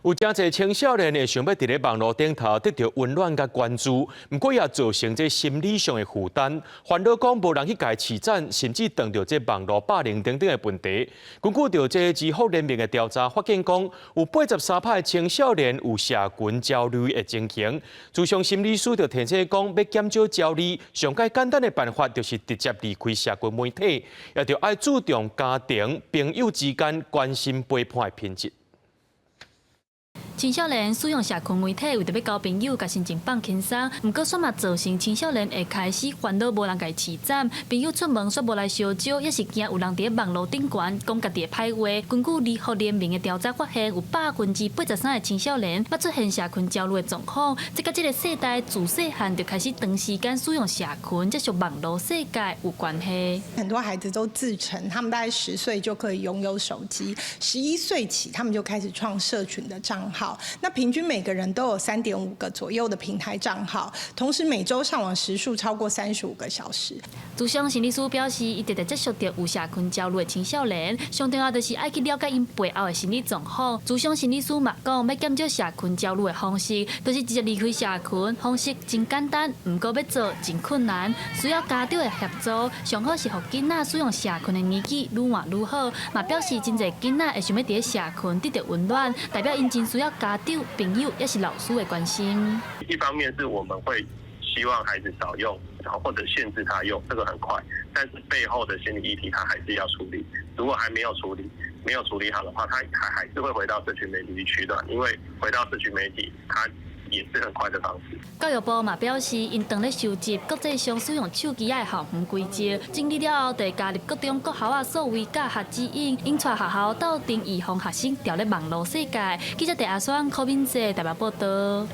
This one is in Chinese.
有真侪青少年会想要伫咧网络顶头得到温暖甲关注，不过也造成这心理上的负担，烦恼讲无人去家饲赞，甚至碰到这网络霸凌等等的问题。根据调这智福联盟的调查发现，讲有83%的青少年有社群焦虑的情形。自上心理师就提醒讲，要减少焦虑，上介简单的办法就是直接离开社群媒体，也着爱注重家庭、朋友之间关心陪伴的品质。青少年使用社群媒体为着要交朋友、甲心情放轻松，毋过煞嘛造成青少年会开始烦恼无人家饲赞，朋友出门煞无来相招，也是惊有人伫网络顶悬讲家己的歹话。根据智福联盟的调查发现，有83%的青少年捌出现社群焦虑的状况，这甲这个世代自细汉就开始长时间使用社群，接触网络世界有关系。很多孩子都自称，他们大概10岁就可以拥有手机，11岁起他们就开始创社群的账号。那平均每个人都有3.5个左右的平台账号，同时每周上网时数超过35个小时。自上心理师表示，伊直直接触到有社群焦虑的青少年，上重要就是爱去了解因背后的心理状况。自上心理师嘛讲，要减少社群焦虑的方式，就是直接离开社群。方式真简单，不过要做真困难，需要家长的协助。上好是让囡仔使用社群的年纪愈晚愈好。嘛表示真侪囡仔会想要伫社群得到温暖，代表因真需要家长、朋友也是老师的关心。一方面是我们会希望孩子少用，然后或者限制他用，这个很快。但是背后的心理议题他还是要处理。如果还没有处理好的话，他还是会回到社群媒体去取暖，因为回到社群媒体，他也是很快的方式。教育部嘛表示，因当咧收集国际上使用手机的校园规则，整理了后，就加入各中各校啊所谓教学指引，引带学校斗阵预防学生掉咧网络世界。记者陈阿双、柯敏哲台北报道。